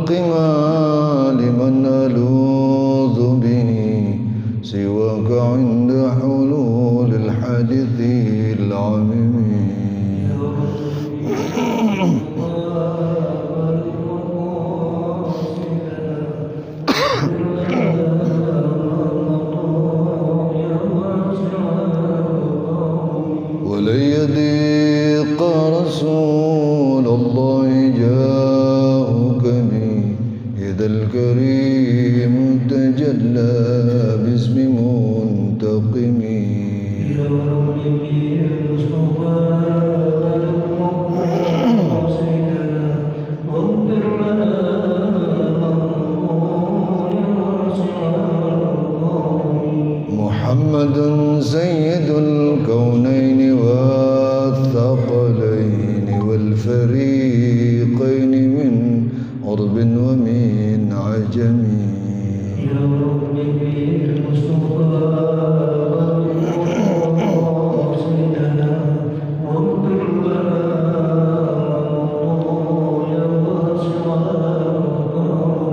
القمى لمن ألوذ به سواك عند حلول الحادث العميم ولن يضيق رسول الله جاءك به إذا الكريم تجلى باسم منتقم محمد سيد الكونين والثقلين والفريقين من عرب ومن عجم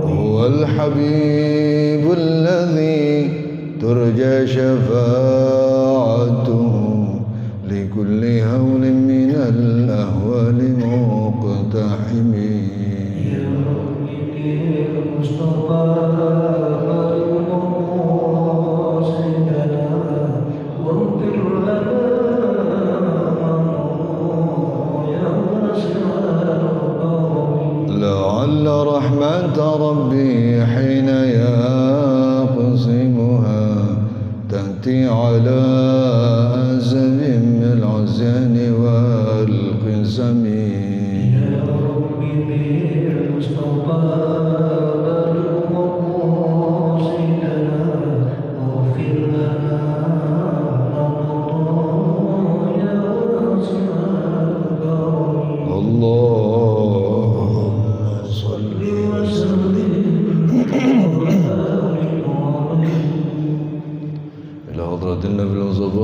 هو الحبيب الذي ترجى شفاعته لكل هول من الأهوال مقتحم لعل رحمة ربي حين يقسمها تأتي على أزم العزان والقسم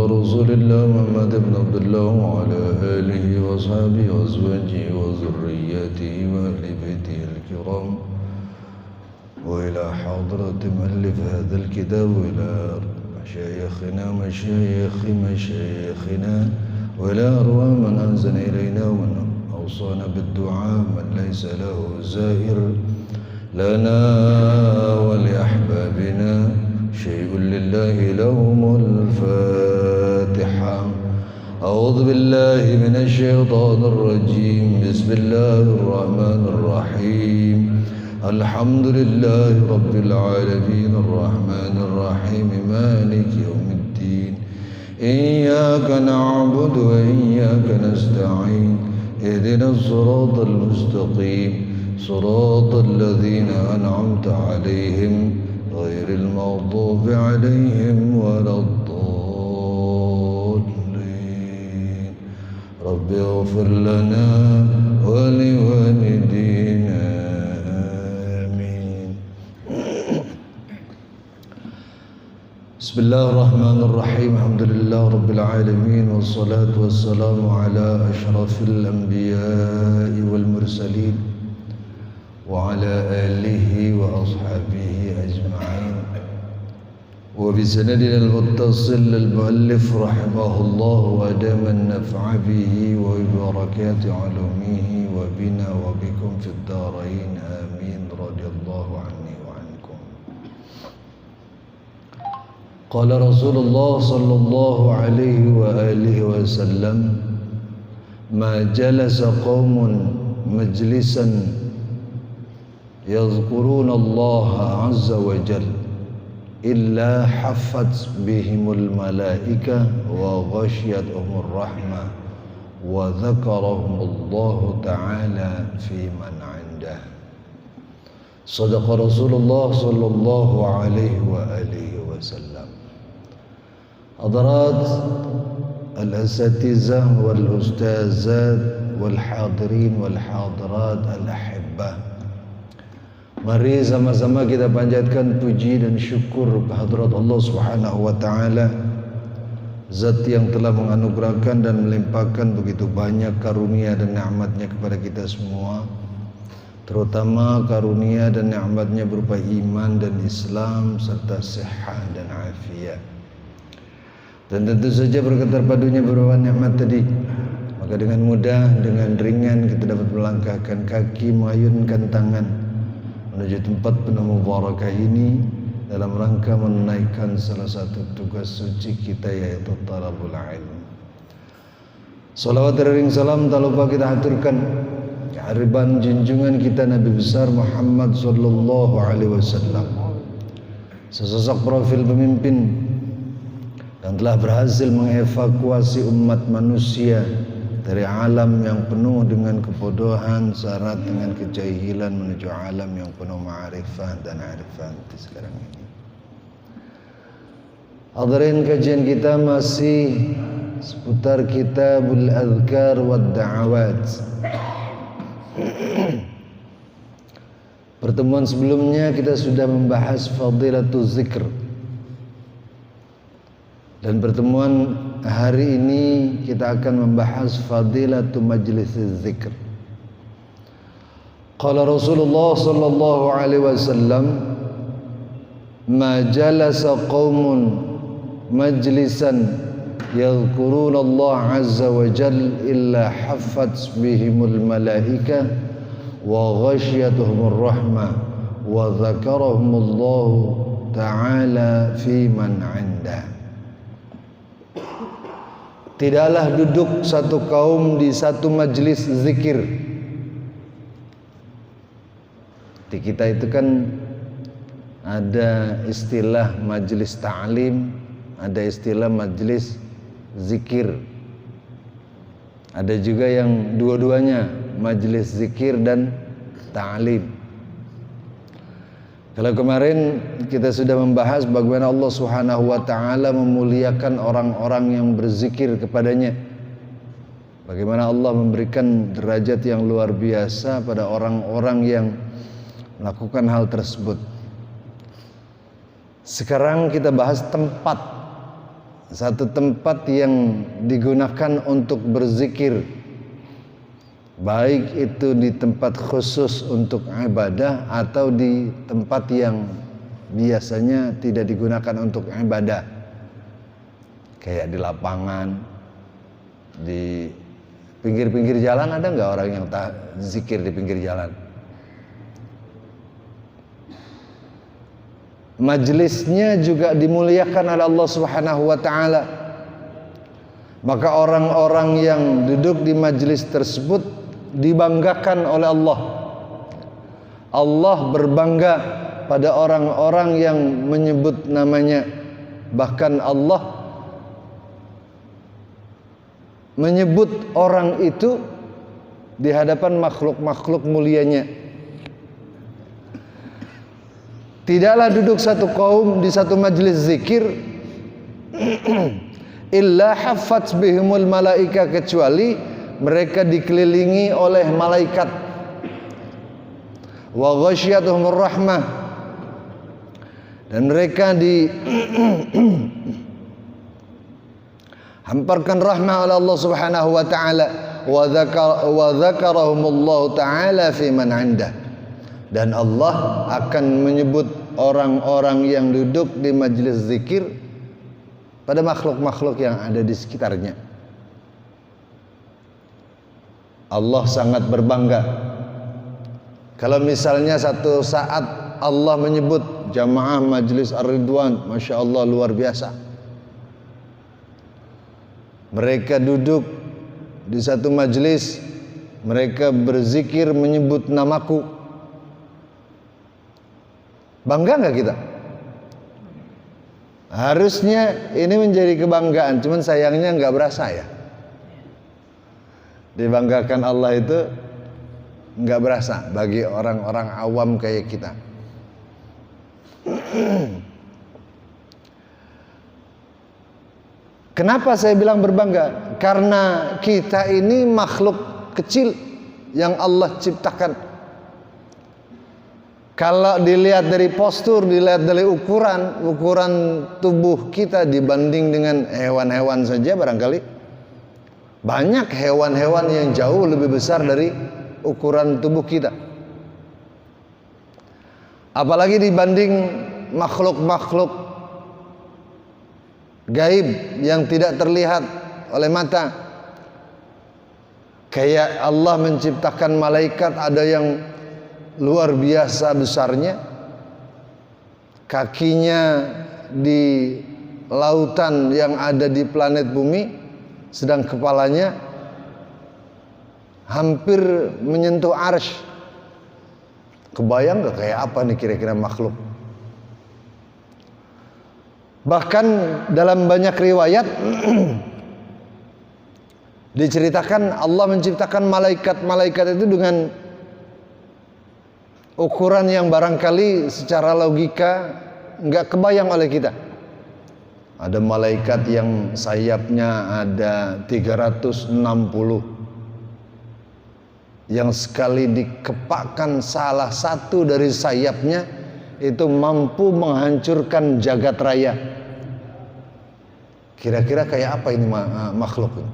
رسول الله محمد بن عبد الله وعلى آله وأصحابه وأزواجه وذريته وأهل بيته الكرام وإلى حضرة مؤلف هذا الكتاب وإلى مشايخنا وإلى أرواح من أنزل إلينا ومن أوصانا بالدعاء من ليس له زائر لنا ولأحبابنا شيء لله لهم الفاتحة أعوذ بالله من الشيطان الرجيم بسم الله الرحمن الرحيم الحمد لله رب العالمين الرحمن الرحيم مالك يوم الدين إياك نعبد وإياك نستعين اهدنا الصراط المستقيم صراط الذين أنعمت عليهم غير المغضوب عليهم ولا الضالين رب اغفر لنا ولوالدينا آمين. بسم الله الرحمن الرحيم الحمد لله رب العالمين والصلاة والسلام على أشرف الأنبياء والمرسلين وعلى آله وأصحابه أجمعين وبسندنا المتصل للمؤلف رحمه الله وأدام النفع به وبركات علومه وبنا وبكم في الدارين آمين رضي الله عني وعنكم. قال رسول الله صلى الله عليه وآله وسلم ما جلس قوم مجلسا يذكرون الله عز وجل إلا حفت بهم الملائكة وغشيتهم الرحمة وذكرهم الله تعالى في من عنده. صدق رسول الله صلى الله عليه وآله وسلم. حضرات الأساتذة والأستاذات والحاضرين والحاضرات الأحبة, mari sama-sama kita panjatkan puji dan syukur kehadirat Allah Subhanahu wa taala, zat yang telah menganugerahkan dan melimpahkan begitu banyak karunia dan nikmat-Nya kepada kita semua. terutama karunia dan nikmatnya berupa iman dan Islam serta sehat dan afiat. Dan tentu saja berkat terpadunya beberapa nikmat tadi, maka dengan mudah, dengan ringan kita dapat melangkahkan kaki, mengayunkan tangan menuju tempat penuh mubarakah ini dalam rangka menunaikan salah satu tugas suci kita, yaitu talabul ilm. Salawat dan salam tak lupa kita haturkan kehadiran junjungan kita Nabi besar Muhammad sallallahu alaihi wasallam, sesosok profil pemimpin yang telah berhasil mengevakuasi umat manusia dari alam yang penuh dengan kebodohan syarat dengan kejahilan menuju alam yang penuh ma'rifah dan arifan sekarang ini. Hadirin, kajian kita masih seputar Kitabul Adhkar wad Da'awat. Pertemuan sebelumnya kita sudah membahas Fadilatul Zikr, dan pertemuan hari ini kita akan membahas Fadilatul Majlis Zikr. Qala Rasulullah sallallahu alaihi wasallam, ma jalasa qaumun majlisan yadhkuruna Allah azza wa jal illa haffat bihimul malaika wa ghasyiyatuhumur rahmah wa dzakarahumullahu ta'ala fi man 'indah. Tidaklah duduk satu kaum di satu majlis zikir. Di kita itu kan ada istilah majlis ta'lim, ada istilah majlis zikir. Ada juga yang dua-duanya, majlis zikir dan ta'lim. Kalau kemarin kita sudah membahas bagaimana Allah Subhanahu wa taala memuliakan orang-orang yang berzikir kepadanya. Bagaimana Allah memberikan derajat yang luar biasa pada orang-orang yang melakukan hal tersebut. Sekarang kita bahas tempat. Satu tempat yang digunakan untuk berzikir, baik itu di tempat khusus untuk ibadah atau di tempat yang biasanya tidak digunakan untuk ibadah, kayak di lapangan, di pinggir-pinggir jalan. Ada nggak orang yang tak zikir di pinggir jalan? Majlisnya juga dimuliakan oleh Allah Subhanahu wa taala. Maka orang-orang yang duduk di majlis tersebut dibanggakan oleh Allah. Allah berbangga pada orang-orang yang menyebut namanya. Bahkan Allah menyebut orang itu di hadapan makhluk-makhluk mulianya. Tidaklah duduk satu kaum di satu majlis zikir illa haffat bihimul malaika, kecuali mereka dikelilingi oleh malaikat. Wa ghasyiyatuhumur rahmah, dan mereka hamparkan rahmah oleh Allah Subhanahu wa taala. Wa dzakarahumullahu taala fi man 'indah, dan Allah akan menyebut orang-orang yang duduk di majlis zikir pada makhluk-makhluk yang ada di sekitarnya. Allah sangat berbangga kalau misalnya satu saat Allah menyebut jamaah majlis Ar-Ridwan, Masya Allah, luar biasa. Mereka duduk di satu majlis, mereka berzikir menyebut namaku. Bangga nggak kita? Harusnya ini menjadi kebanggaan, cuman sayangnya nggak berasa ya. Dibanggakan Allah itu nggak berasa bagi orang-orang awam kayak kita. Kenapa saya bilang berbangga? Karena kita ini makhluk kecil yang Allah ciptakan. Kalau dilihat dari postur, dilihat dari ukuran tubuh kita dibanding dengan hewan-hewan saja, barangkali banyak hewan-hewan yang jauh lebih besar dari ukuran tubuh kita. Apalagi dibanding makhluk-makhluk gaib yang tidak terlihat oleh mata. Kayak Allah menciptakan malaikat, ada yang luar biasa besarnya, kakinya di lautan yang ada di planet bumi, sedang kepalanya hampir menyentuh arsy. Kebayang gak kayak apa nih kira-kira makhluk? Bahkan dalam banyak riwayat diceritakan Allah menciptakan malaikat-malaikat itu dengan ukuran yang barangkali secara logika nggak kebayang oleh kita. Ada malaikat yang sayapnya ada 360, yang sekali dikepakkan salah satu dari sayapnya itu mampu menghancurkan jagat raya. Kira-kira kayak apa ini makhluk ini?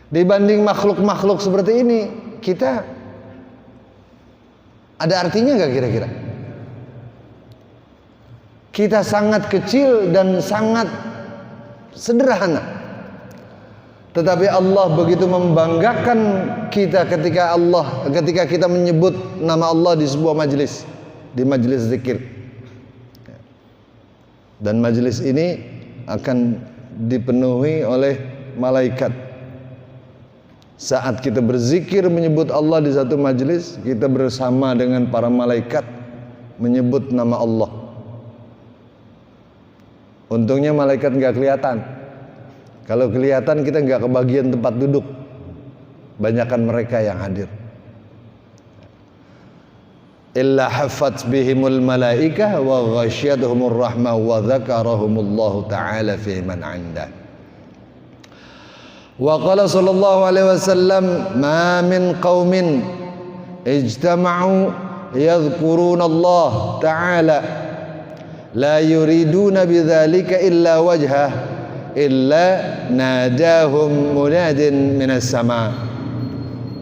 Dibanding makhluk-makhluk seperti ini, kita ada artinya gak kira-kira? Kita sangat kecil dan sangat sederhana, tetapi Allah begitu membanggakan kita ketika kita menyebut nama Allah di sebuah majelis, di majelis zikir. Dan majelis ini akan dipenuhi oleh malaikat. Saat kita berzikir menyebut Allah di satu majelis, kita bersama dengan para malaikat menyebut nama Allah. Untungnya malaikat nggak kelihatan. Kalau kelihatan kita nggak kebagian tempat duduk. Banyakan mereka yang hadir. Illa haffat bihimul malaikah wa ghasyiyatuhumur rahmah wa dzakarahumullahu ta'ala fi man 'indah. Wa qala sallallahu alaihi wasallam, ma min qaumin ijtama'u yadhkuruna Allah ta'ala la yuriduna bidzalika illa wajhah illa nadahum munadin minas sama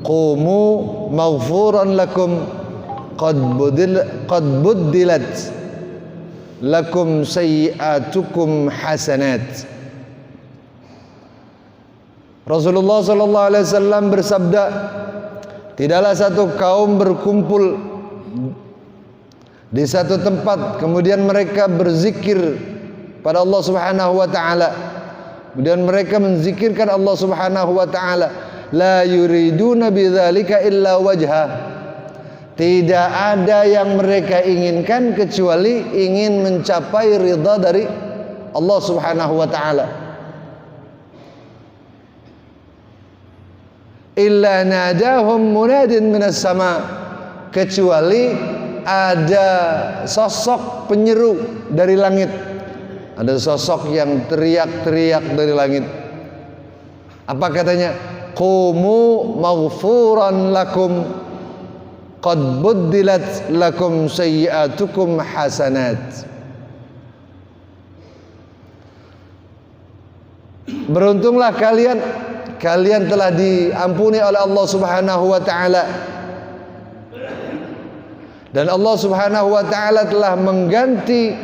qumu maghfuran lakum qad buddilat lakum sayyi'atukum hasanat. Rasulullah sallallahu alaihi wasallam bersabda, tidaklah satu kaum berkumpul di satu tempat kemudian mereka berzikir pada Allah Subhanahu wa taala, kemudian mereka menzikirkan Allah Subhanahu wa taala, la yuriduna bidzalika illa wajha, tidak ada yang mereka inginkan kecuali ingin mencapai ridha dari Allah Subhanahu wa taala. Illa nadahum munadin minas sama, kecuali ada sosok penyeru dari langit, ada sosok yang teriak-teriak dari langit. Apa katanya? Qumu maghfuran lakum qad buddilat lakum sayyi'atukum hasanat. Beruntunglah kalian telah diampuni oleh Allah Subhanahu wa taala. Dan Allah Subhanahu wa taala telah mengganti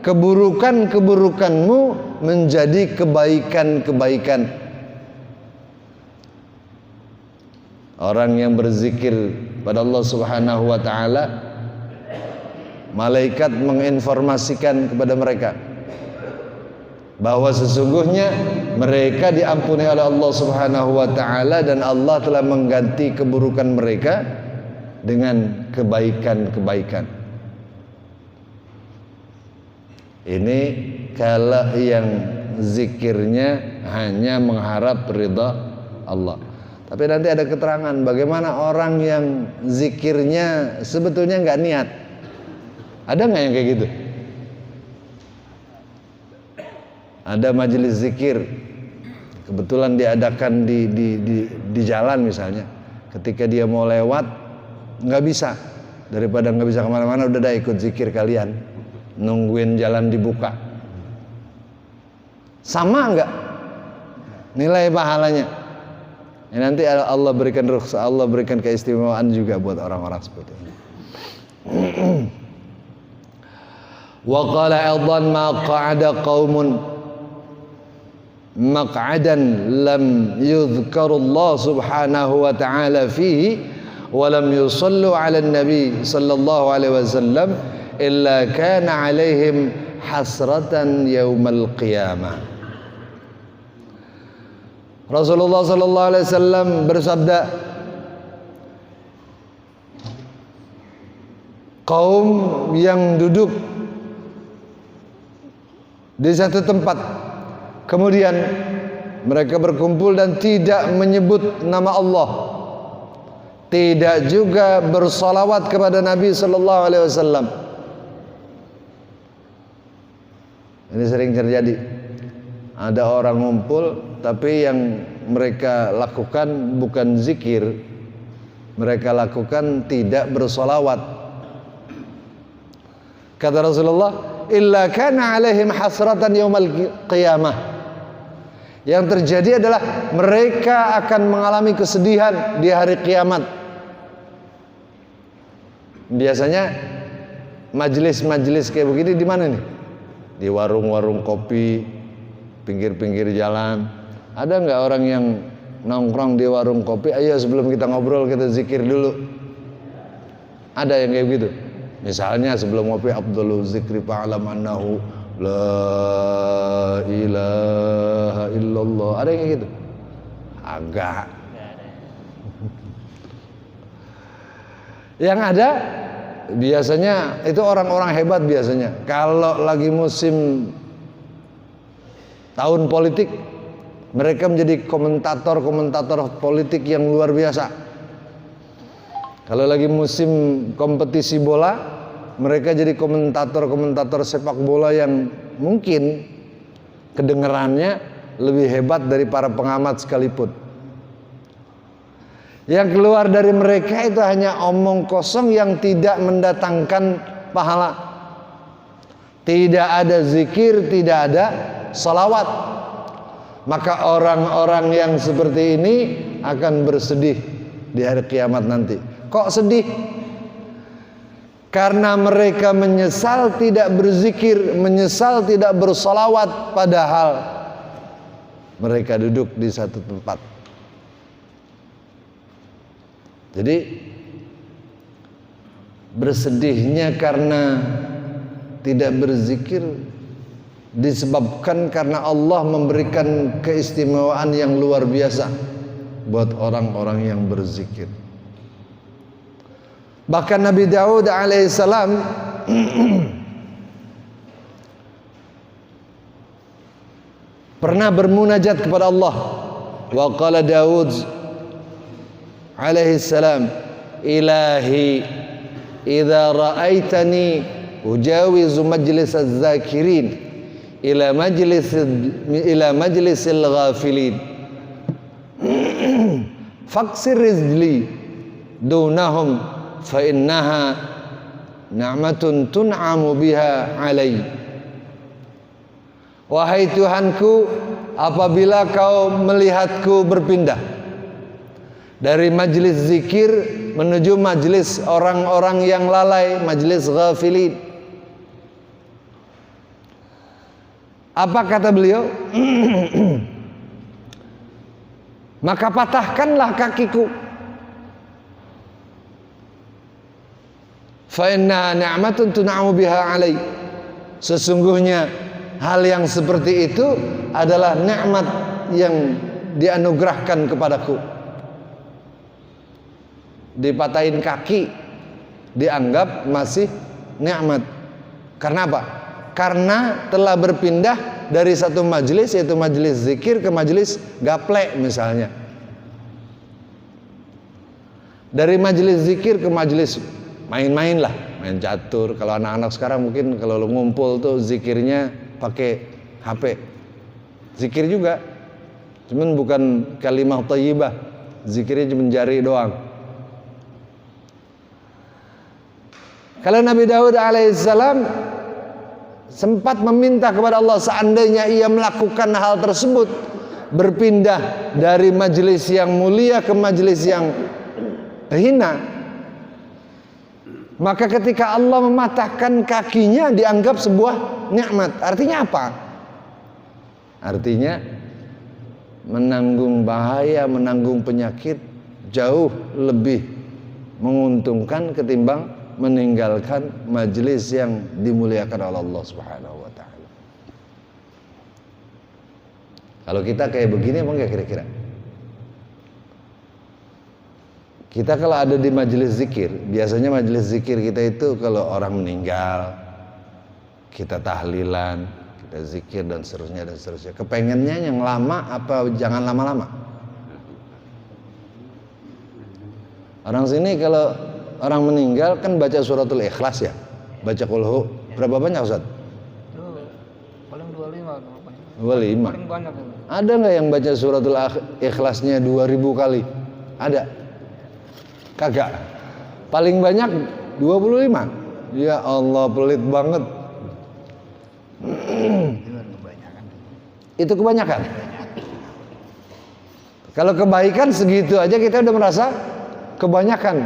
keburukan-keburukanmu menjadi kebaikan-kebaikan. Orang yang berzikir pada Allah Subhanahu wa taala, malaikat menginformasikan kepada mereka bahwa sesungguhnya mereka diampuni oleh Allah Subhanahu wa taala dan Allah telah mengganti keburukan mereka dengan kebaikan-kebaikan. Ini kalau yang zikirnya hanya mengharap ridha Allah. Tapi nanti ada keterangan bagaimana orang yang zikirnya sebetulnya nggak niat. Ada nggak yang kayak gitu? Ada majelis zikir, kebetulan diadakan di jalan misalnya. Ketika dia mau lewat, nggak bisa. Daripada nggak bisa kemana-mana, udah ikut zikir kalian, nungguin jalan dibuka. Sama nggak nilai pahalanya? Ya, nanti Allah berikan rukhsah, Allah berikan keistimewaan juga buat orang-orang seperti ini. Wa qala aidan ma qa'ada qaumun maq'adan lam yudhkarullah subhanahu wa ta'ala fihi wa lam yusallu 'ala an-nabi sallallahu alaihi wasallam illa kana 'alaihim hasratan yaumal qiyamah. Rasulullah sallallahu alaihi wasallam bersabda, kaum yang duduk di satu tempat, kemudian mereka berkumpul dan tidak menyebut nama Allah, tidak juga bersalawat kepada Nabi sallallahu alaihi wasallam. Ini sering terjadi. Ada orang ngumpul tapi yang mereka lakukan bukan zikir, mereka lakukan tidak bersalawat. Kata Rasulullah, illa kana alaihim hasratan yaumal qiyamah. Yang terjadi adalah mereka akan mengalami kesedihan di hari kiamat. Biasanya majelis-majelis kayak begini di mana nih? Di warung-warung kopi, pinggir-pinggir jalan. Ada nggak orang yang nongkrong di warung kopi? Ayo sebelum kita ngobrol kita zikir dulu. Ada yang kayak gitu. Misalnya sebelum ngopi, afdhalu zikri fa'lam annahu la ilaha illallah. Ada yang kayak gitu? Agak. Yang ada biasanya itu orang-orang hebat biasanya. Kalau lagi musim tahun politik, mereka menjadi komentator-komentator politik yang luar biasa. Kalau lagi musim kompetisi bola, mereka jadi komentator-komentator sepak bola yang mungkin kedengarannya lebih hebat dari para pengamat sekalipun. Yang keluar dari mereka itu hanya omong kosong yang tidak mendatangkan pahala. Tidak ada zikir, tidak ada salawat. Maka orang-orang yang seperti ini akan bersedih di hari kiamat nanti. Kok sedih? Karena mereka menyesal tidak berzikir, menyesal tidak bersalawat, padahal mereka duduk di satu tempat. Jadi bersedihnya karena tidak berzikir disebabkan karena Allah memberikan keistimewaan yang luar biasa buat orang-orang yang berzikir. Bahkan Nabi Daud alaihissalam pernah bermunajat kepada Allah. Wa qala Daud alaihissalam, ilahi idza ra'aitani ujawizu majlis az-zakirin ila majlisil ghafilin faqsir rizli dunahum fa innaha ni'matun tun'amu biha alai. Wahai Tuhanku, apabila kau melihatku berpindah dari majlis zikir menuju majlis orang-orang yang lalai, majlis ghafilin, apa kata beliau? Maka patahkanlah kakiku. Fa inna ni'matun tun'amu biha alai. Sesungguhnya hal yang seperti itu adalah nikmat yang dianugerahkan kepadaku. Dipatahin kaki dianggap masih nikmat. Karena apa? Karena telah berpindah dari satu majelis, yaitu majelis zikir, ke majelis gaplek misalnya. Dari majelis zikir ke majelis main-main lah, main catur. Kalau anak-anak sekarang mungkin kalau lo ngumpul tuh zikirnya pakai HP. Zikir juga, cuman bukan kalimah thayyibah. Zikirnya cuma jari doang. Kalau Nabi Daud alaihissalam sempat meminta kepada Allah seandainya ia melakukan hal tersebut, berpindah dari majelis yang mulia ke majelis yang hina, Maka ketika Allah mematahkan kakinya dianggap sebuah nikmat. Artinya apa? Artinya menanggung bahaya, menanggung penyakit jauh lebih menguntungkan ketimbang meninggalkan majelis yang dimuliakan oleh Allah Subhanahu wa taala. Kalau kita kayak begini emang enggak kira-kira? Kita kalau ada di majelis zikir, biasanya majelis zikir kita itu kalau orang meninggal, kita tahlilan, kita zikir dan seterusnya. Kepengennya yang lama apa jangan lama-lama? Orang sini kalau orang meninggal kan baca suratul Ikhlas ya, baca kulhu. Berapa banyak Ustaz? Paling 25. 25. Paling banyak. Ada nggak yang baca suratul Ikhlasnya 2000 kali? Ada? Kagak. Paling banyak 25. Ya Allah, pelit banget. Itu kebanyakan. Kalau kebaikan segitu aja kita udah merasa kebanyakan.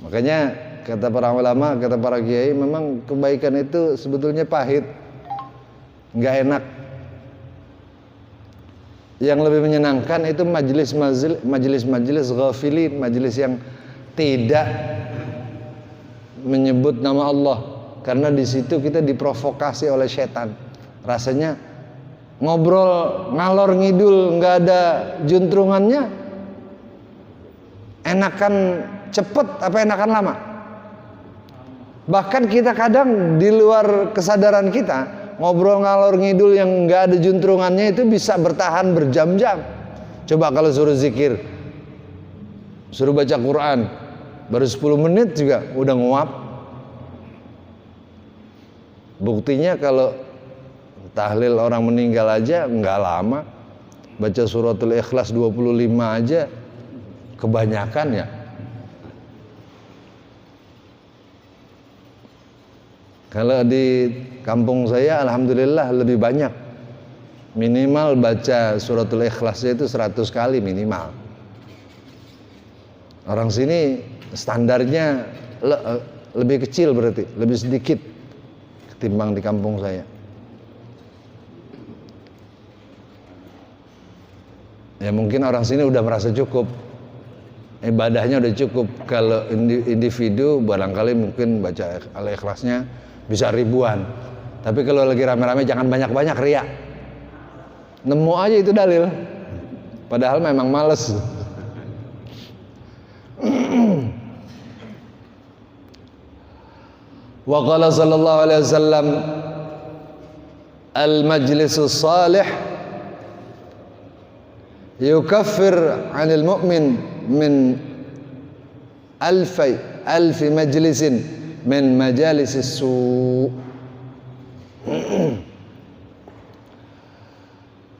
Makanya kata para ulama, kata para kiai, memang kebaikan itu sebetulnya pahit, nggak enak. Yang lebih menyenangkan itu majelis ghafilin, majelis yang tidak menyebut nama Allah, karena di situ kita diprovokasi oleh setan. Rasanya ngobrol ngalor ngidul, nggak ada juntrungannya. Enakan cepet apa enakan lama? Bahkan kita kadang di luar kesadaran kita ngobrol ngalor ngidul yang nggak ada juntrungannya itu bisa bertahan berjam-jam. Coba kalau suruh zikir, suruh baca Quran, baru 10 menit juga udah nguap. Buktinya kalau tahlil orang meninggal aja nggak lama, baca suratul Ikhlas 25 aja kebanyakan ya. Kalau di kampung saya alhamdulillah lebih banyak. Minimal baca suratul Ikhlasnya itu 100 kali minimal. Orang sini standarnya lebih kecil, berarti lebih sedikit ketimbang di kampung saya. Ya mungkin orang sini udah merasa cukup, ibadahnya udah cukup. Kalau individu barangkali mungkin baca Al-Ikhlasnya bisa ribuan. Tapi kalau lagi rame-rame jangan banyak-banyak, riya. Nemu aja itu dalil, padahal memang males. Wa qala sallallahu alaihi wasallam al-majlisus salih yukaffir 'anil mu'min min alfi majlisin min majalisis su'.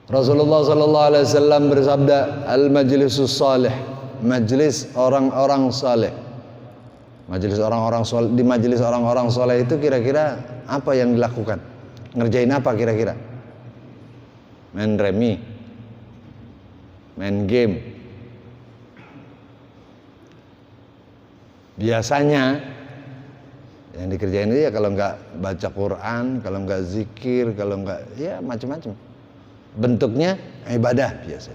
Rasulullah sallallahu alaihi wasallam bersabda, al-majlisus salih, majlis orang-orang saleh. Majelis orang-orang saleh, di majelis orang-orang saleh itu kira-kira apa yang dilakukan? Ngerjain apa kira-kira? Main remi, main game. Biasanya yang dikerjain itu ya kalau nggak baca Quran, kalau nggak zikir, kalau nggak ya macam-macam. Bentuknya ibadah biasa.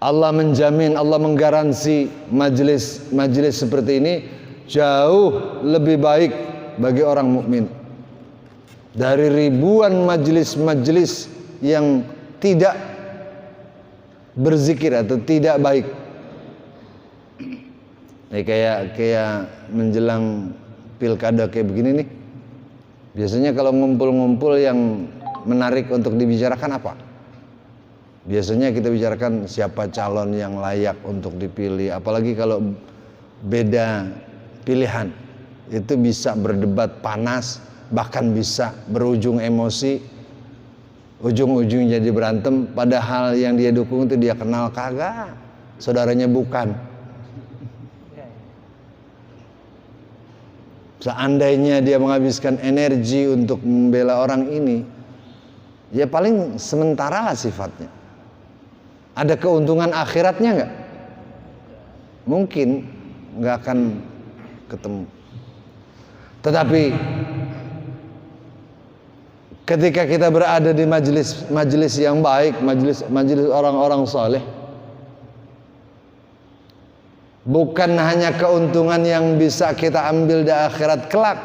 Allah menjamin, Allah menggaransi majelis seperti ini jauh lebih baik bagi orang mukmin dari ribuan majelis yang tidak berzikir atau tidak baik. Ini kayak menjelang pilkada kayak begini nih. Biasanya kalau ngumpul-ngumpul yang menarik untuk dibicarakan apa? Biasanya kita bicarakan siapa calon yang layak untuk dipilih. Apalagi kalau beda pilihan, itu bisa berdebat panas, bahkan bisa berujung emosi, ujung-ujung jadi berantem. Padahal yang dia dukung itu dia kenal kagak, saudaranya bukan. Seandainya dia menghabiskan energi untuk membela orang ini, ya paling sementara lah sifatnya. Ada keuntungan akhiratnya nggak? Mungkin nggak akan ketemu. Tetapi ketika kita berada di majelis yang baik, majelis orang-orang saleh, bukan hanya keuntungan yang bisa kita ambil di akhirat kelak,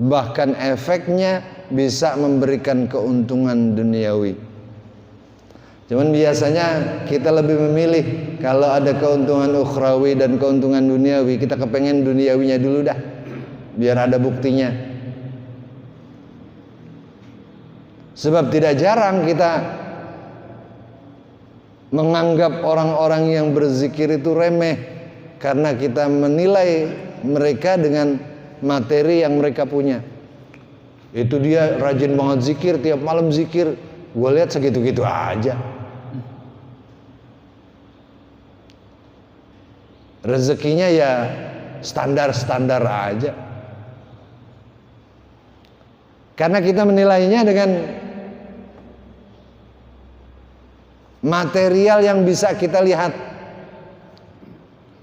bahkan efeknya bisa memberikan keuntungan duniawi. Cuman biasanya kita lebih memilih kalau ada keuntungan ukhrawi dan keuntungan duniawi, kita kepengen duniawinya dulu dah, biar ada buktinya. Sebab tidak jarang kita menganggap orang-orang yang berzikir itu remeh karena kita menilai mereka dengan materi yang mereka punya. Itu dia rajin banget zikir, tiap malam zikir, gue lihat segitu-gitu aja. Rezekinya ya standar-standar aja. Karena kita menilainya dengan material yang bisa kita lihat.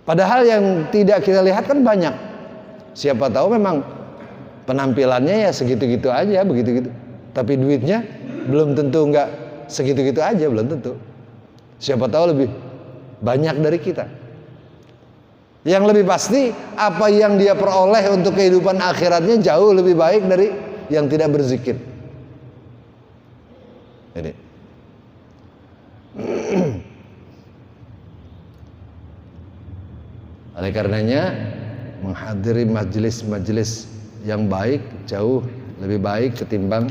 Padahal yang tidak kita lihat kan banyak. Siapa tahu memang penampilannya ya segitu-gitu aja, begitu-gitu. Tapi duitnya belum tentu enggak segitu-gitu aja, belum tentu. Siapa tahu lebih banyak dari kita. Yang lebih pasti apa yang dia peroleh untuk kehidupan akhiratnya jauh lebih baik dari yang tidak berzikir. Jadi oleh karenanya menghadiri majelis-majelis yang baik jauh lebih baik ketimbang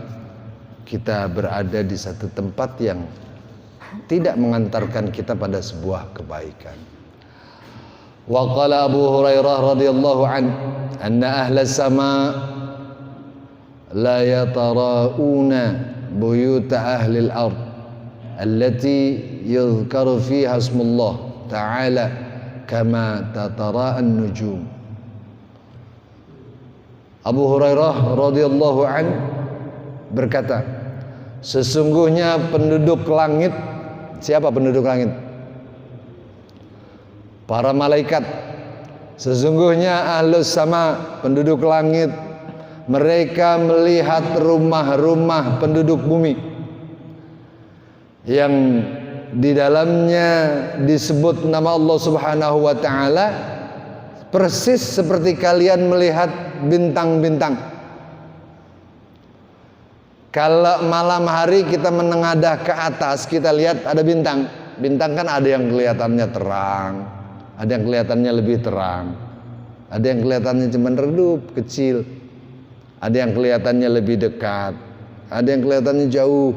kita berada di satu tempat yang tidak mengantarkan kita pada sebuah kebaikan. Wa qala Abu Hurairah radhiyallahu an anna ahla sama la yatara'una buyut ahli al-ard allati yuzkaru fiha ismullah ta'ala kama tatara'an nujum. Abu Hurairah radhiyallahu an berkata, sesungguhnya penduduk langit, siapa penduduk langit? Para malaikat. Sesungguhnya ahlus sama, penduduk langit, mereka melihat rumah-rumah penduduk bumi yang di dalamnya disebut nama Allah Subhanahu wa taala, persis seperti kalian melihat bintang-bintang. Kalau malam hari kita menengadah ke atas, kita lihat ada bintang. Bintang kan ada yang kelihatannya terang, ada yang kelihatannya lebih terang, ada yang kelihatannya cuma redup, kecil, ada yang kelihatannya lebih dekat, ada yang kelihatannya jauh,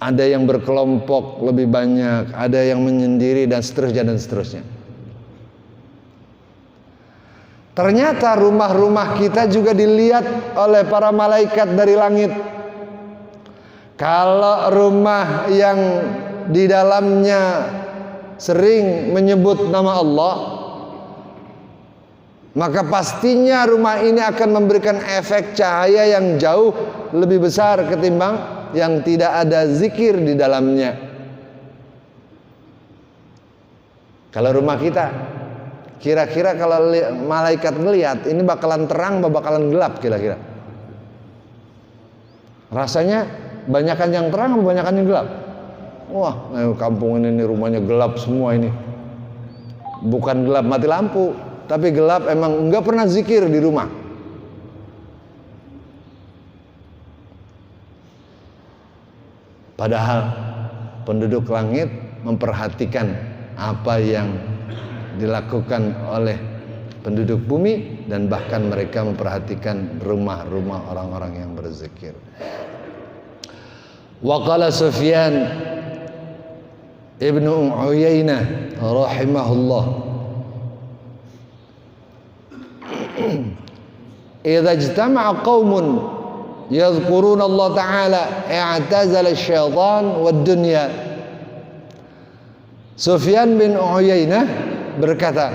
ada yang berkelompok lebih banyak, ada yang menyendiri dan seterusnya dan seterusnya. Ternyata rumah-rumah kita juga dilihat oleh para malaikat dari langit. Kalau rumah yang di dalamnya sering menyebut nama Allah, maka pastinya rumah ini akan memberikan efek cahaya yang jauh lebih besar ketimbang yang tidak ada zikir di dalamnya. Kalau rumah kita, kira-kira kalau malaikat melihat ini bakalan terang atau bakalan gelap kira-kira? Rasanya banyakan yang terang atau banyakan yang gelap? Wah, kampung ini rumahnya gelap semua ini. Bukan gelap mati lampu, tapi gelap emang enggak pernah zikir di rumah. Padahal penduduk langit memperhatikan apa yang dilakukan oleh penduduk bumi, dan bahkan mereka memperhatikan rumah-rumah orang-orang yang berzikir. Wa qala Sufyan Ibnu Uyainah rahimahullah, idza ijtama'a qaumun yadhkuruna Allah Ta'ala i'tazala asy-syaitan wad-dunya. Sufyan bin Uyainah berkata,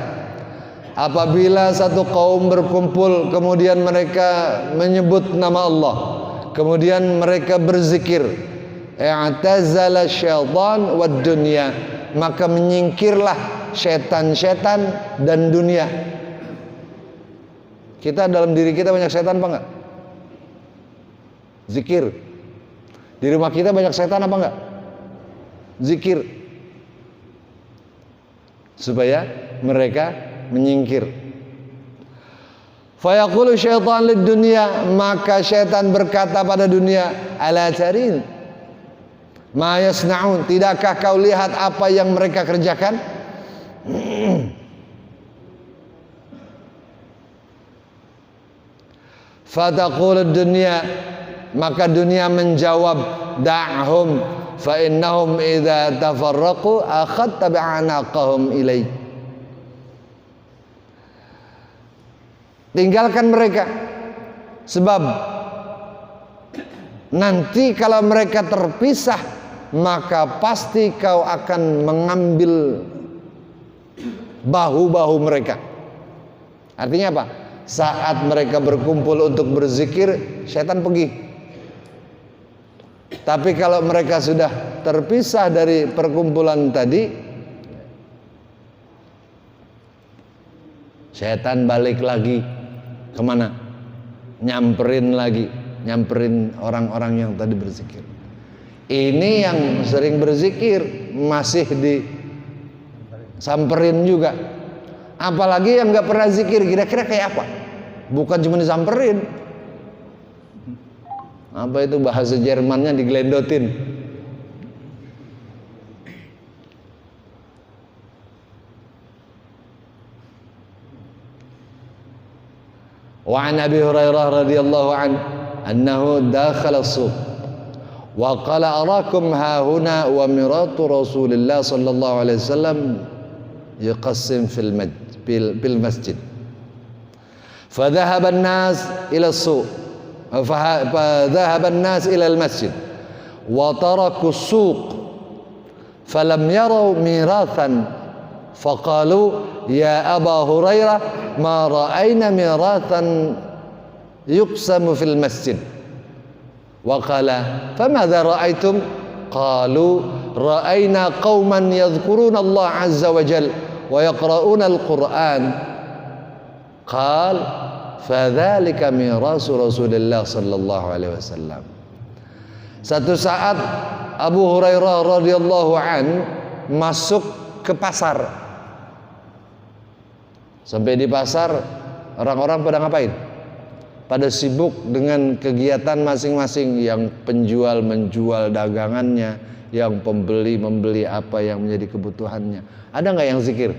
apabila satu kaum berkumpul kemudian mereka menyebut nama Allah, kemudian mereka berzikir, i'tazala syaitan wad dunya, maka menyingkirlah setan-setan dan dunia. Kita dalam diri kita banyak setan apa enggak? Zikir. Di rumah kita banyak setan apa enggak? Zikir. Supaya mereka menyingkir. Fayaqulu syaitan lid dunya, maka syaitan berkata pada dunia, ala tarin ma yasnaun, tidakkah kau lihat apa yang mereka kerjakan? Fataqul dunya, maka dunia menjawab, da'hum fa innahum idza tafarraqu akhadta bi'anaqahum ilaik. Tinggalkan mereka, sebab nanti kalau mereka terpisah, maka pasti kau akan mengambil bahu-bahu mereka. Artinya apa? Saat mereka berkumpul untuk berzikir, setan pergi. Tapi kalau mereka sudah terpisah dari perkumpulan tadi, setan balik lagi kemana? Nyamperin lagi, nyamperin orang-orang yang tadi berzikir. Ini yang sering berzikir masih disamperin juga. Apalagi yang nggak pernah zikir, kira-kira kayak apa? Bukan cuma disamperin. Apa itu bahasa Jermannya, digelendotin. Wa an Abi Hurairah radhiyallahu anhu annahu dakhala as-suq wa qala arakum hahuna wa miratu Rasulillah sallallahu alaihi wasallam yuqassim fil masjid. فذهب الناس إلى السوق فذهب الناس إلى المسجد وتركوا السوق فلم يروا ميراثا فقالوا يا أبا هريرة ما رأينا ميراثا يقسم في المسجد وقال فماذا رأيتم قالوا رأينا قوما يذكرون الله عز وجل ويقرؤون القرآن قال فذلك ميراث رسول الله صلى الله عليه وسلم. Satu saat Abu Hurairah radhiyallahu an masuk ke pasar. Sampai di pasar, orang-orang pada ngapain? Pada sibuk dengan kegiatan masing-masing, yang penjual menjual dagangannya, yang pembeli membeli apa yang menjadi kebutuhannya. Ada nggak yang zikir?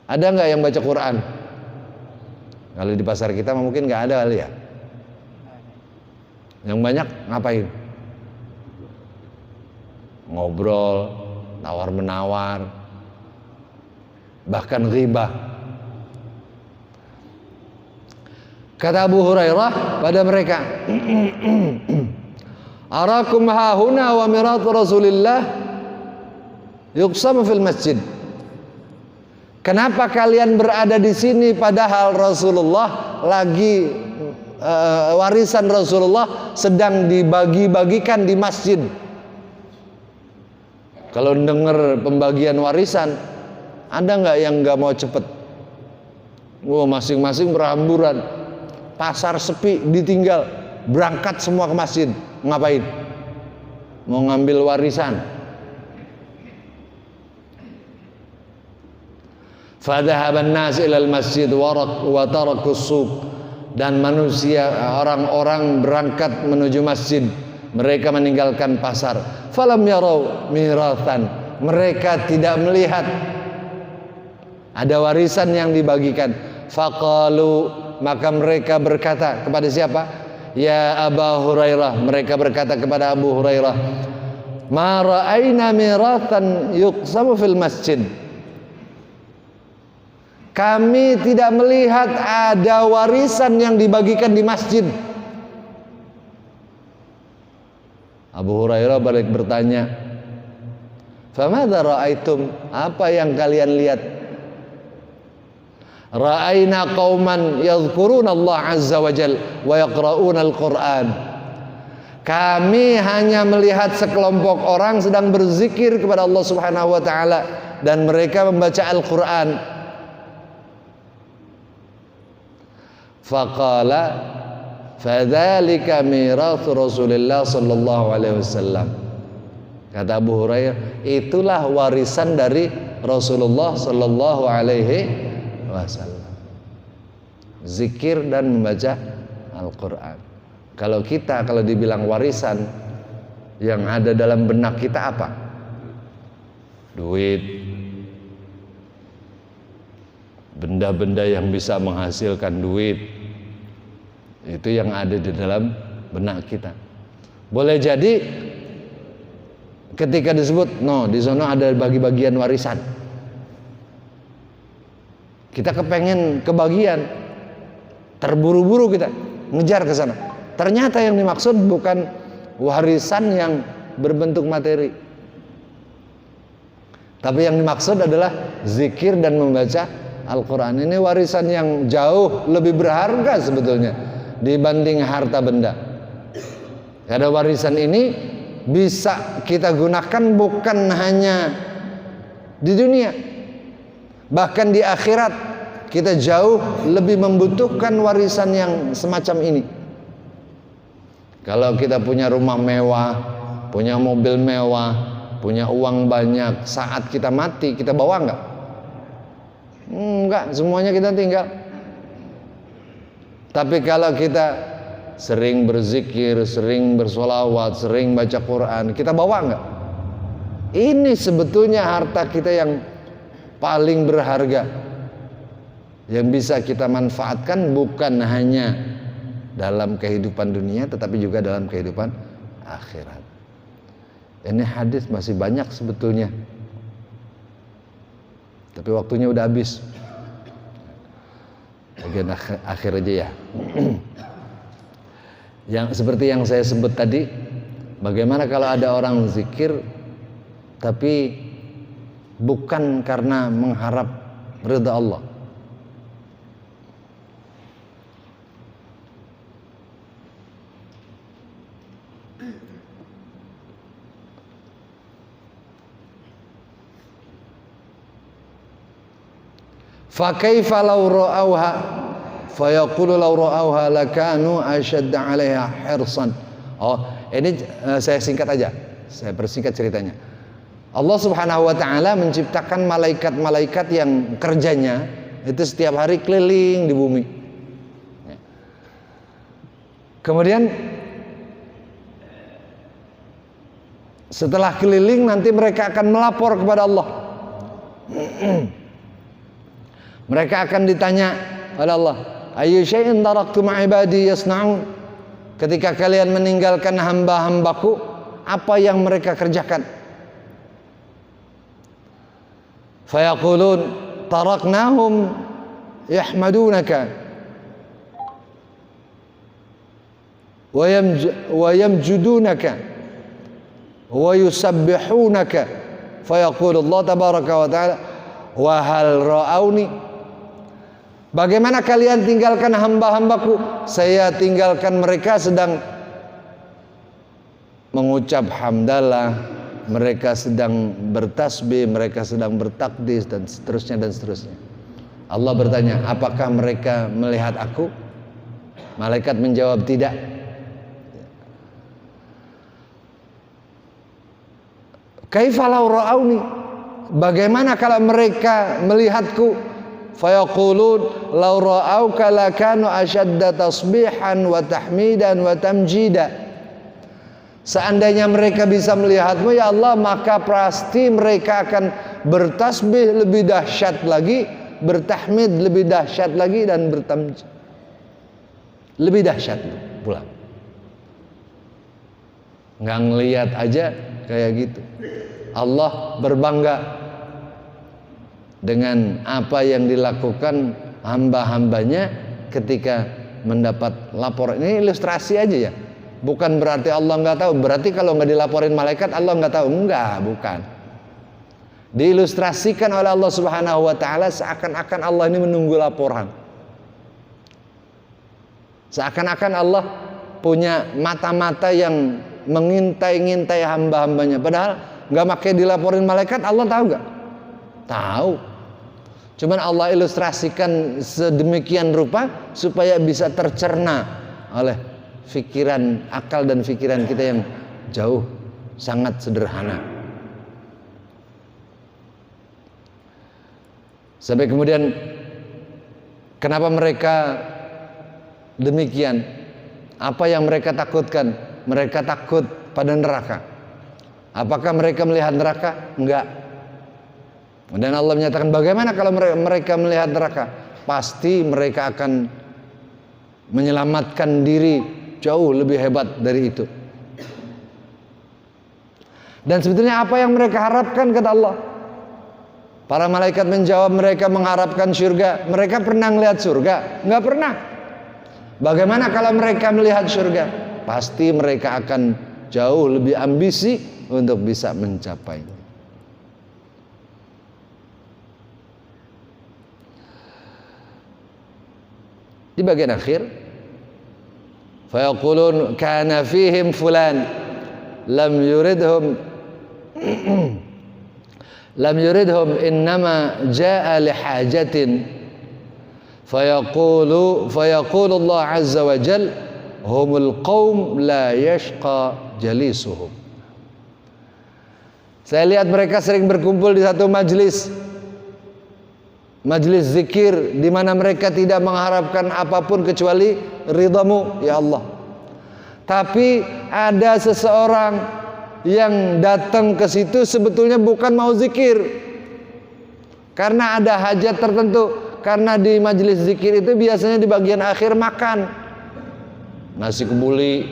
Ada nggak yang baca Quran? Kalau di pasar kita mungkin nggak ada kali ya. Yang banyak ngapain? Ngobrol, tawar-menawar, bahkan ghibah. Kata Abu Hurairah pada mereka, arakum hahuna wa miratu Rasulillah yuqsamu fil masjid. Kenapa kalian berada di sini padahal Rasulullah lagi warisan Rasulullah sedang dibagi-bagikan di masjid? Kalau dengar pembagian warisan, ada nggak yang nggak mau cepet? Wah, masing-masing berhamburan, pasar sepi, ditinggal, berangkat semua ke masjid. Ngapain? Mau ngambil warisan. Fadhahaban nas ilal masjid wa tarakus suq, dan manusia, orang-orang berangkat menuju masjid, mereka meninggalkan pasar. Falam yarau mirathan, mereka tidak melihat ada warisan yang dibagikan. Faqalu, maka mereka berkata kepada siapa? Ya Aba Hurairah, mereka berkata kepada Abu Hurairah, ma ra'ayna mirathan yuqsamu fil masjid. Kami tidak melihat ada warisan yang dibagikan di masjid. Abu Hurairah balik bertanya, famadza ra'aitum, apa yang kalian lihat? Ra'aina qauman yadhkuruna Allah azza wa jal wa yaqra'una al-Qur'an. Kami hanya melihat sekelompok orang sedang berzikir kepada Allah Subhanahu wa taala dan mereka membaca Al-Qur'an. Faqala fadzalika miratsu Rasulillah sallallahu alaihi wasallam. Kata Abu Hurairah, itulah warisan dari Rasulullah sallallahu alaihi wasallam. Zikir dan membaca Al-Qur'an. Kalau dibilang warisan yang ada dalam benak kita apa? Duit, benda-benda yang bisa menghasilkan duit, itu yang ada di dalam benak kita. Boleh jadi ketika disebut, di sana ada bagi-bagian warisan, kita kepengen kebagian, terburu-buru kita ngejar ke sana. Ternyata yang dimaksud bukan warisan yang berbentuk materi, tapi yang dimaksud adalah zikir dan membaca Al-Quran. Ini warisan yang jauh lebih berharga sebetulnya dibanding harta benda. Karena warisan ini bisa kita gunakan bukan hanya di dunia, bahkan di akhirat kita jauh lebih membutuhkan warisan yang semacam ini. Kalau kita punya rumah mewah, punya mobil mewah, punya uang banyak, saat kita mati kita bawa enggak? Enggak, semuanya kita tinggal. Tapi kalau kita sering berzikir, sering bersolawat, sering baca Quran, kita bawa enggak? Ini sebetulnya harta kita yang paling berharga, yang bisa kita manfaatkan bukan hanya dalam kehidupan dunia, tetapi juga dalam kehidupan akhirat. Ini hadis masih banyak sebetulnya, tapi waktunya udah habis. Bagian akhir aja ya. Yang seperti yang saya sebut tadi, bagaimana kalau ada orang zikir tapi bukan karena mengharap ridha Allah. Fa kaifa law ra'awha fa yaqulu law ra'awha lakanu ashadda 'alaiha hirsan. Ini saya singkat aja. Saya persingkat ceritanya. Allah Subhanahu wa taala menciptakan malaikat-malaikat yang kerjanya itu setiap hari keliling di bumi. Kemudian setelah keliling nanti mereka akan melapor kepada Allah. Mereka akan ditanya oleh Allah, ayyu syai'in taraktum ibadi yasna'un. Ketika kalian meninggalkan hamba-hambaku, apa yang mereka kerjakan? Fayaqulun taraknahum yahmadunaka wa yamjudunaka wa yusabbihunaka. Fayaqulu Allah tabaraka wa ta'ala, wa hal ra'auni. Bagaimana kalian tinggalkan hamba-hambaku? Saya tinggalkan mereka sedang mengucap hamdalah, mereka sedang bertasbih, mereka sedang bertakdis, dan seterusnya dan seterusnya. Allah bertanya, apakah mereka melihat aku? Malaikat menjawab, tidak. Kaifa law ra'auni? Bagaimana kalau mereka melihatku? Fayaqulun law ra'auka lakanu ashadda tasbihan wa tahmidan wa tamjida. Seandainya mereka bisa melihatmu ya Allah, maka pasti mereka akan bertasbih lebih dahsyat lagi, bertahmid lebih dahsyat lagi, dan bertamjid lebih dahsyat pula. Nggak ngelihat aja kayak gitu. Allah berbangga dengan apa yang dilakukan hamba-hambanya ketika mendapat laporan. Ini ilustrasi aja ya, bukan berarti Allah nggak tahu. Berarti kalau nggak dilaporin malaikat Allah nggak tahu? Enggak, bukan. Diilustrasikan oleh Allah Subhanahu wa taala seakan-akan Allah ini menunggu laporan, seakan-akan Allah punya mata-mata yang mengintai-ngintai hamba-hambanya. Padahal nggak pakai dilaporin malaikat, Allah tahu nggak? Tahu. Cuman Allah ilustrasikan sedemikian rupa supaya bisa tercerna oleh pikiran, akal dan pikiran kita yang jauh, sangat sederhana. Sampai kemudian kenapa mereka demikian? Apa yang mereka takutkan? Mereka takut pada neraka. Apakah mereka melihat neraka? Enggak. Dan Allah menyatakan bagaimana kalau mereka melihat neraka? Pasti mereka akan menyelamatkan diri jauh lebih hebat dari itu. Dan sebetulnya apa yang mereka harapkan kata Allah? Para malaikat menjawab mereka mengharapkan surga. Mereka pernah melihat surga? Enggak pernah. Bagaimana kalau mereka melihat surga? Pasti mereka akan jauh lebih ambisi untuk bisa mencapainya. Di bagian akhir, fayaqulun kana fihim fulan lam yuridhum innama jaa lihajatin. Fayaqulu Allah azza wa jal humul qaum la yashqa jalisuhum. Saya lihat mereka sering berkumpul di satu majelis zikir di mana mereka tidak mengharapkan apapun kecuali ridhamu ya Allah. Tapi ada seseorang yang datang ke situ sebetulnya bukan mau zikir, karena ada hajat tertentu. Karena di majelis zikir itu biasanya di bagian akhir makan nasi kebuli,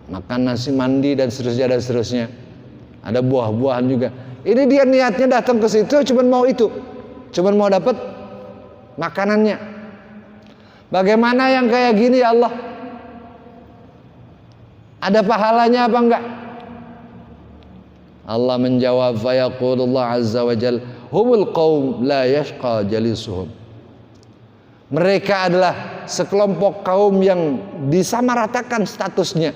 makan nasi mandi dan seterusnya. Ada buah-buahan juga. Ini dia niatnya datang ke situ cuman mau itu, cuman mau dapat makanannya. Bagaimana yang kayak gini ya Allah? Ada pahalanya apa enggak? Allah menjawab, fayaqulullah azza wa jal humul qaum la yashqa jalisuhum. Mereka adalah sekelompok kaum yang disamaratakan statusnya.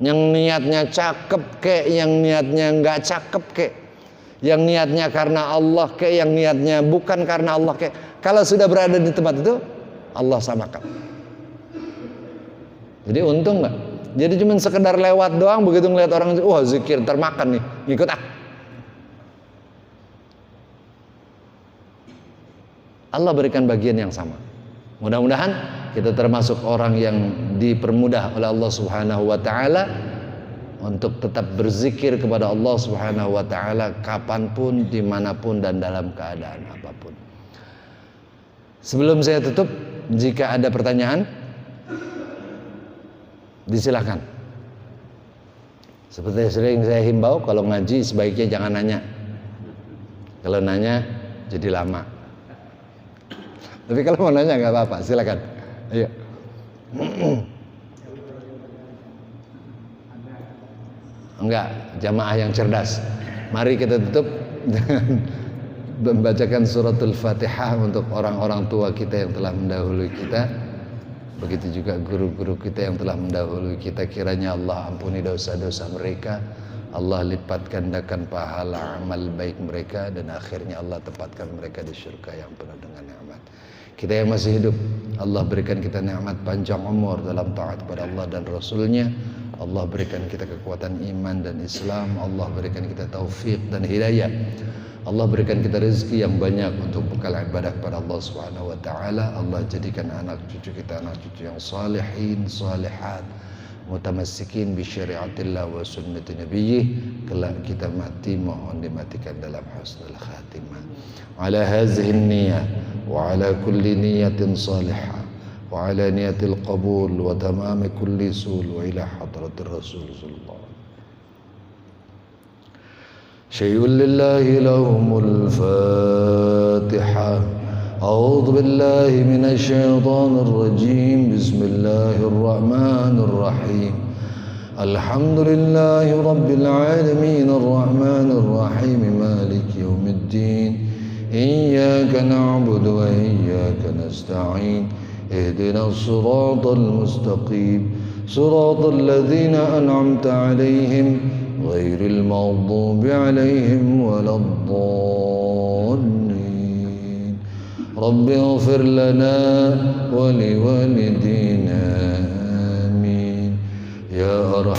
Yang niatnya cakep kek, yang niatnya enggak cakep kek, yang niatnya karena Allah kek, yang niatnya bukan karena Allah kek. Kalau sudah berada di tempat itu, Allah samakan. Jadi untung enggak? Jadi cuma sekedar lewat doang, begitu ngeliat orang, wah zikir termakan nih, ngikut ah. Allah berikan bagian yang sama. Mudah-mudahan kita termasuk orang yang dipermudah oleh Allah Subhanahu wa taala untuk tetap berzikir kepada Allah Subhanahu wa taala kapanpun, dimanapun dan dalam keadaan apapun. Sebelum saya tutup, jika ada pertanyaan disilakan. Seperti sering saya himbau, kalau ngaji sebaiknya jangan nanya. Kalau nanya jadi lama. Tapi kalau mau nanya nggak apa-apa, silakan. Ayo. Enggak, jamaah yang cerdas. Mari kita tutup dengan membacakan suratul Fatihah untuk orang-orang tua kita yang telah mendahului kita. Begitu juga guru-guru kita yang telah mendahului kita, kiranya Allah ampuni dosa-dosa mereka, Allah lipat gandakan pahala amal baik mereka, dan akhirnya Allah tempatkan mereka di surga yang penuh dengan nikmat. Kita yang masih hidup, Allah berikan kita nikmat panjang umur dalam taat kepada Allah dan Rasulnya. Allah berikan kita kekuatan iman dan Islam. Allah berikan kita taufik dan hidayah. Allah berikan kita rezeki yang banyak untuk bekal ibadah kepada Allah Subhanahu wa taala. Allah jadikan anak cucu kita anak cucu yang salihin, salihat, mutamassikin bi syariatillah wa sunnati nabiyyih. Kelak kita mati mohon dimatikan dalam husnul khatimah. Ala hadhihi niyyah wa ala kulli niyatin salihah wa ala niyatil qabul wa tamam kulli sul wa ila hadratir rasul sallallahu شيء لله لهم الفاتحة. أعوذ بالله من الشيطان الرجيم. بسم الله الرحمن الرحيم. الحمد لله رب العالمين الرحمن الرحيم مالك يوم الدين. إياك نعبد وإياك نستعين اهدنا الصراط المستقيم صراط الذين أنعمت عليهم غير المغضوب عليهم ولا الضالين رب اغفر لنا ولوالدينا آمين يا أرحم